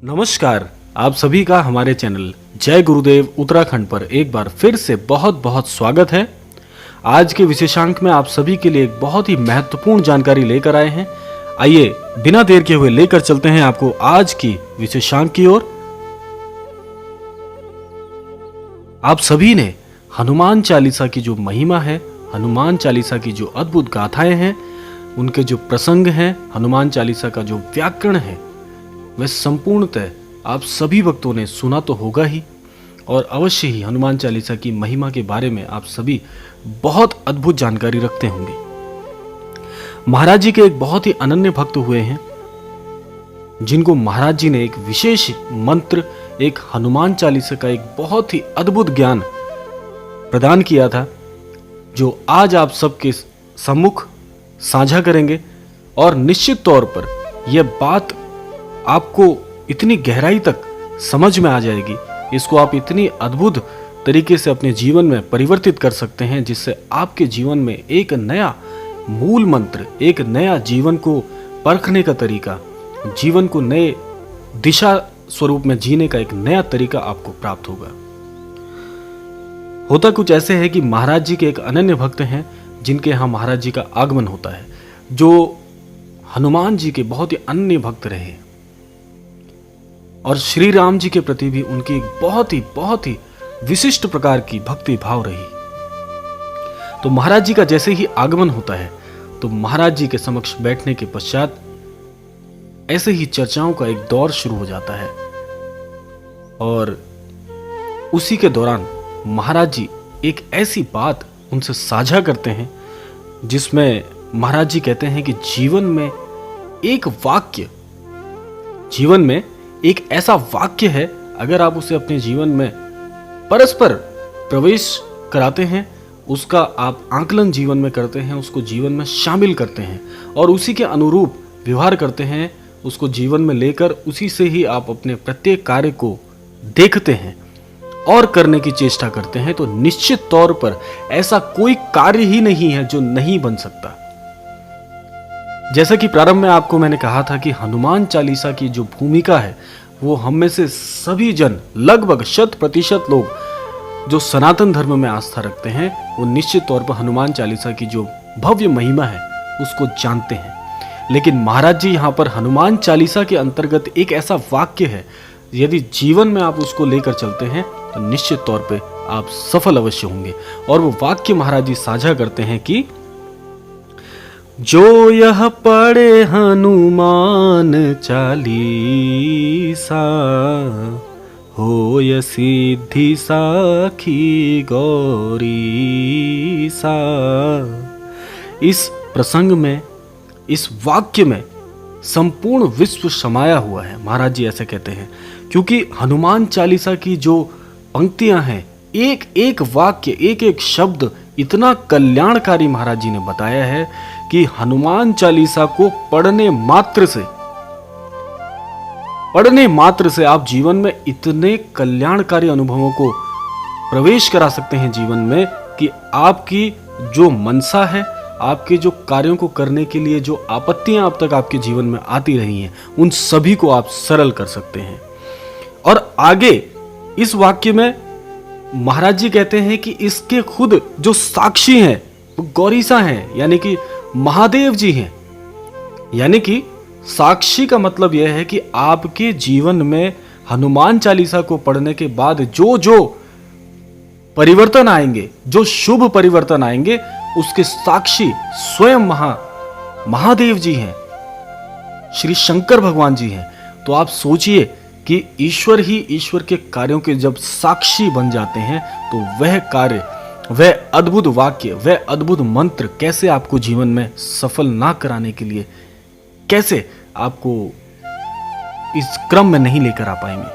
नमस्कार। आप सभी का हमारे चैनल जय गुरुदेव उत्तराखंड पर एक बार फिर से बहुत बहुत स्वागत है। आज के विशेषांक में आप सभी के लिए एक बहुत ही महत्वपूर्ण जानकारी लेकर आए हैं। आइए बिना देर के हुए लेकर चलते हैं आपको आज की विशेषांक की ओर। आप सभी ने हनुमान चालीसा की जो महिमा है, हनुमान चालीसा की जो अद्भुत गाथाएं हैं, उनके जो प्रसंग हैं, हनुमान चालीसा का जो व्याकरण है, वह संपूर्णतः आप सभी भक्तों ने सुना तो होगा ही, और अवश्य ही हनुमान चालीसा की महिमा के बारे में आप सभी बहुत अद्भुत जानकारी रखते होंगे। महाराज जी के एक बहुत ही अनन्य भक्त हुए हैं, जिनको महाराज जी ने एक विशेष मंत्र, एक हनुमान चालीसा का एक बहुत ही अद्भुत ज्ञान प्रदान किया था, जो आज आप सबके सम्मुख साझा करेंगे। और निश्चित तौर पर यह बात आपको इतनी गहराई तक समझ में आ जाएगी, इसको आप इतनी अद्भुत तरीके से अपने जीवन में परिवर्तित कर सकते हैं, जिससे आपके जीवन में एक नया मूल मंत्र, एक नया जीवन को परखने का तरीका, जीवन को नए दिशा स्वरूप में जीने का एक नया तरीका आपको प्राप्त होगा। होता कुछ ऐसे है कि महाराज जी के एक अनन्य भक्त हैं, जिनके यहाँ महाराज जी का आगमन होता है, जो हनुमान जी के बहुत ही अनन्य भक्त रहे, और श्री राम जी के प्रति भी उनकी एक बहुत ही विशिष्ट प्रकार की भक्ति भाव रही। तो महाराज जी का जैसे ही आगमन होता है, तो महाराज जी के समक्ष बैठने के पश्चात ऐसे ही चर्चाओं का एक दौर शुरू हो जाता है, और उसी के दौरान महाराज जी एक ऐसी बात उनसे साझा करते हैं, जिसमें महाराज जी कहते हैं कि जीवन में एक ऐसा वाक्य है, अगर आप उसे अपने जीवन में परस्पर प्रवेश कराते हैं, उसका आप आकलन जीवन में करते हैं, उसको जीवन में शामिल करते हैं और उसी के अनुरूप व्यवहार करते हैं, उसको जीवन में लेकर उसी से ही आप अपने प्रत्येक कार्य को देखते हैं और करने की चेष्टा करते हैं, तो निश्चित तौर पर ऐसा कोई कार्य ही नहीं है जो नहीं बन सकता। जैसा कि प्रारंभ में आपको मैंने कहा था कि हनुमान चालीसा की जो भूमिका है, वो हम में से सभी जन, लगभग 100% लोग जो सनातन धर्म में आस्था रखते हैं, वो निश्चित तौर पर हनुमान चालीसा की जो भव्य महिमा है उसको जानते हैं। लेकिन महाराज जी यहाँ पर हनुमान चालीसा के अंतर्गत एक ऐसा वाक्य है, यदि जीवन में आप उसको लेकर चलते हैं तो निश्चित तौर पे आप सफल अवश्य होंगे। और वो वाक्य महाराज जी साझा करते हैं कि जो यह पढ़े हनुमान चालीसा, होय सिद्धि साखी गौरी सा। इस प्रसंग में, इस वाक्य में संपूर्ण विश्व समाया हुआ है, महाराज जी ऐसे कहते हैं, क्योंकि हनुमान चालीसा की जो पंक्तियां हैं, एक एक वाक्य, एक एक शब्द इतना कल्याणकारी महाराज जी ने बताया है कि हनुमान चालीसा को पढ़ने मात्र से आप जीवन में इतने कल्याणकारी अनुभवों को प्रवेश करा सकते हैं जीवन में, कि आपकी जो मनसा है, आपके जो कार्यों को करने के लिए जो आपत्तियां अब तक आपके जीवन में आती रही हैं, उन सभी को आप सरल कर सकते हैं। और आगे इस वाक्य में महाराज जी कहते हैं कि इसके खुद जो साक्षी हैं वो गौरीसा हैं, यानी कि महादेव जी हैं। यानी कि साक्षी का मतलब यह है कि आपके जीवन में हनुमान चालीसा को पढ़ने के बाद जो जो परिवर्तन आएंगे, जो शुभ परिवर्तन आएंगे, उसके साक्षी स्वयं महादेव जी हैं, श्री शंकर भगवान जी हैं। तो आप सोचिए कि ईश्वर ही ईश्वर के कार्यों के जब साक्षी बन जाते हैं, तो वह कार्य, वह अद्भुत वाक्य, वह अद्भुत मंत्र कैसे आपको जीवन में सफल ना कराने के लिए, कैसे आपको इस क्रम में नहीं लेकर आ पाएंगे।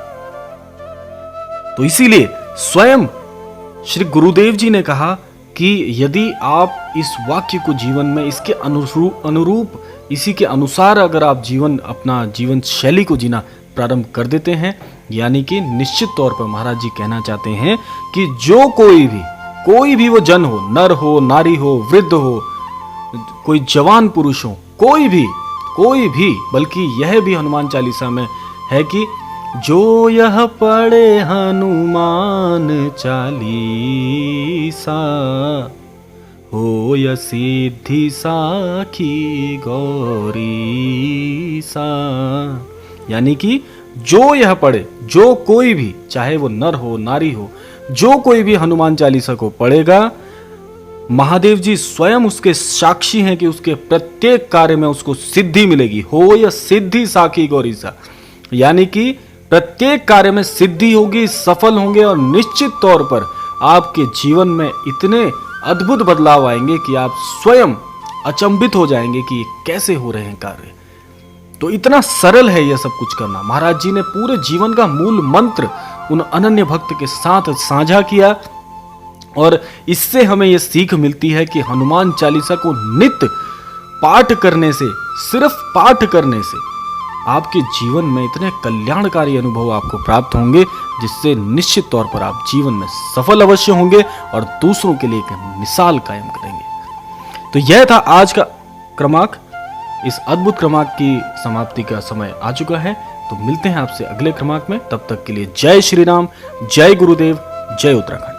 तो इसीलिए स्वयं श्री गुरुदेव जी ने कहा कि यदि आप इस वाक्य को जीवन में इसके अनुरूप, इसी के अनुसार अगर आप अपना जीवन शैली को जीना प्रारंभ कर देते हैं, यानी कि निश्चित तौर पर महाराज जी कहना चाहते हैं कि जो कोई भी वो जन हो, नर हो, नारी हो, वृद्ध हो, कोई जवान पुरुष हो, कोई भी, बल्कि यह भी हनुमान चालीसा में है कि जो यह पढ़े हनुमान चालीसा, होय सिद्धि साखी गौरी सा। यानी कि जो यह पढ़े, जो कोई भी, चाहे वो नर हो नारी हो, जो कोई भी हनुमान चालीसा को पढ़ेगा, महादेव जी स्वयं उसके साक्षी हैं कि उसके प्रत्येक कार्य में उसको सिद्धि मिलेगी। हो या सिद्धि साखी गौरी सा, यानी कि प्रत्येक कार्य में सिद्धि होगी, सफल होंगे और निश्चित तौर पर आपके जीवन में इतने अद्भुत बदलाव आएंगे कि आप स्वयं अचंभित हो जाएंगे कि ये कैसे हो रहे हैं कार्य। तो इतना सरल है यह सब कुछ करना। महाराज जी ने पूरे जीवन का मूल मंत्र उन अनन्य भक्त के साथ साझा किया और इससे हमें यह सीख मिलती है कि हनुमान चालीसा को नित्य पाठ करने से, सिर्फ पाठ करने से आपके जीवन में इतने कल्याणकारी अनुभव आपको प्राप्त होंगे जिससे निश्चित तौर पर आप जीवन में सफल अवश्य होंगे और दूसरों के लिए एक मिसाल कायम करेंगे। तो यह था आज का क्रमांक। इस अद्भुत क्रमांक की समाप्ति का समय आ चुका है। तो मिलते हैं आपसे अगले क्रमांक में। तब तक के लिए जय श्री राम, जय गुरुदेव, जय उत्तराखंड।